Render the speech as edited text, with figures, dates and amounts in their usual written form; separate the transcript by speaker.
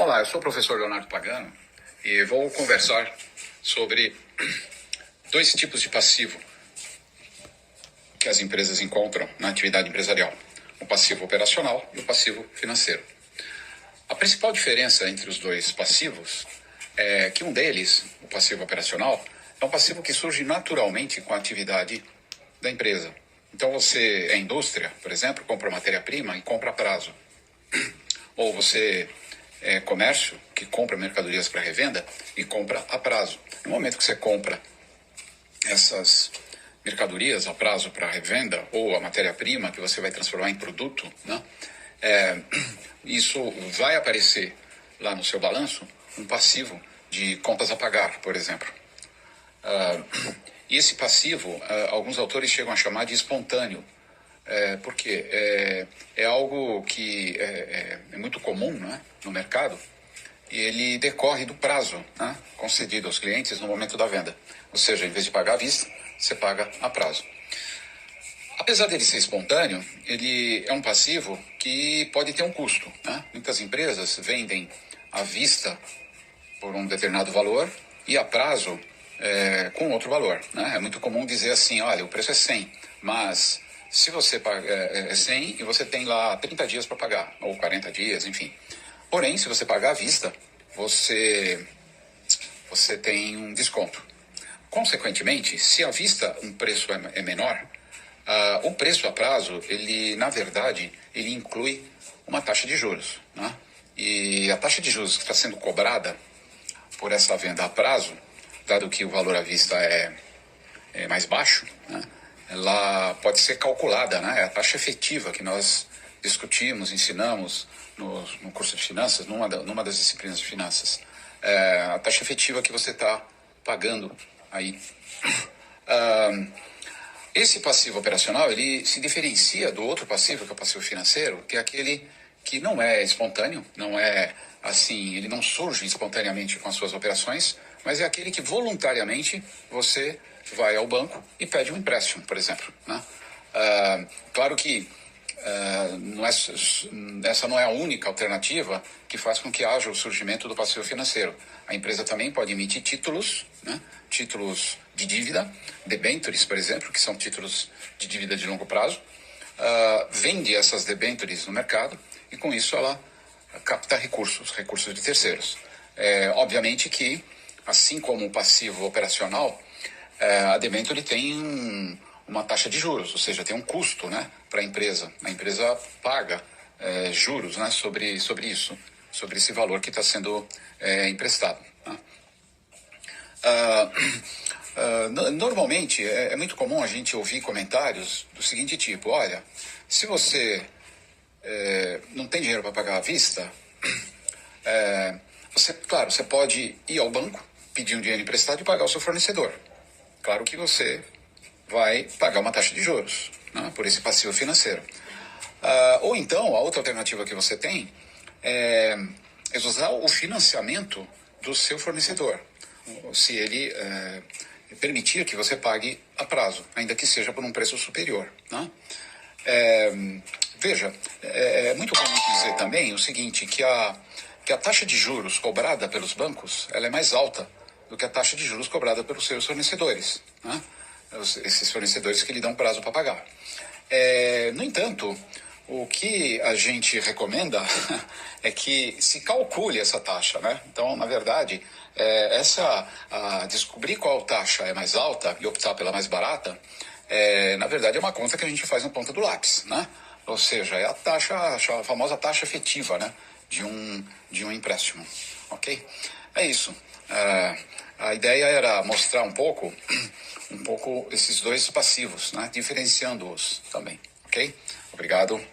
Speaker 1: Olá, eu sou o professor Leonardo Pagano e vou conversar sobre dois tipos de passivo que as empresas encontram na atividade empresarial: o passivo operacional e o passivo financeiro. A principal diferença entre os dois passivos é que um deles, o passivo operacional, é um passivo que surge naturalmente com a atividade da empresa. Então você é indústria, por exemplo, compra matéria-prima e compra a prazo. Ou você é comércio, que compra mercadorias para revenda e compra a prazo. No momento que você compra essas mercadorias a prazo para revenda, ou a matéria-prima que você vai transformar em produto, né? Isso vai aparecer lá no seu balanço um passivo de contas a pagar, por exemplo. E esse passivo, alguns autores chegam a chamar de espontâneo. Por quê? É algo que é muito comum, né, no mercado, e ele decorre do prazo, né, concedido aos clientes no momento da venda. Ou seja, em vez de pagar à vista, você paga a prazo. Apesar dele ser espontâneo, ele é um passivo que pode ter um custo, né? Muitas empresas vendem à vista por um determinado valor e a prazo com outro valor, né? É muito comum dizer assim: olha, o preço é 100, mas se você paga, é 100 e você tem lá 30 dias para pagar, ou 40 dias, enfim. Porém, se você pagar à vista, você tem um desconto. Consequentemente, se à vista um preço é menor, o preço a prazo, ele, na verdade, ele inclui uma taxa de juros, né? E a taxa de juros que está sendo cobrada por essa venda a prazo, dado que o valor à vista é mais baixo, né, ela pode ser calculada, né? É a taxa efetiva que nós discutimos, ensinamos no curso de finanças, numa das disciplinas de finanças. A taxa efetiva que você está pagando aí. Esse passivo operacional, ele se diferencia do outro passivo, que é o passivo financeiro, que é aquele que não é espontâneo, não é assim, ele não surge espontaneamente com as suas operações, mas é aquele que voluntariamente você vai ao banco e pede um empréstimo, por exemplo, né? Claro que essa não é a única alternativa que faz com que haja o surgimento do passivo financeiro. A empresa também pode emitir títulos, né? Títulos de dívida, debentures, por exemplo, que são títulos de dívida de longo prazo, vende essas debentures no mercado e com isso ela capta recursos de terceiros. Obviamente que, assim como o passivo operacional, a debenture tem uma taxa de juros, ou seja, tem um custo, né, para a empresa. A empresa paga juros, né, sobre isso, sobre esse valor que está sendo emprestado, né? Normalmente, é muito comum a gente ouvir comentários do seguinte tipo: olha, se você não tem dinheiro para pagar à vista, você pode ir ao banco, pedir um dinheiro emprestado e pagar ao seu fornecedor. Claro que você vai pagar uma taxa de juros, né, por esse passivo financeiro. Ou então, a outra alternativa que você tem é usar o financiamento do seu fornecedor, se ele permitir que você pague a prazo, ainda que seja por um preço superior, né? Veja, é muito comum dizer também o seguinte, que a taxa de juros cobrada pelos bancos, ela é mais alta do que a taxa de juros cobrada pelos seus fornecedores, né? Esses fornecedores que lhe dão prazo para pagar. No entanto, o que a gente recomenda é que se calcule essa taxa, né? Então, na verdade, descobrir qual taxa é mais alta e optar pela mais barata, na verdade, é uma conta que a gente faz na ponta do lápis, né? Ou seja, é a famosa taxa efetiva, né, de um empréstimo, ok? É isso. A ideia era mostrar um pouco esses dois passivos, né, diferenciando-os também, ok? Obrigado.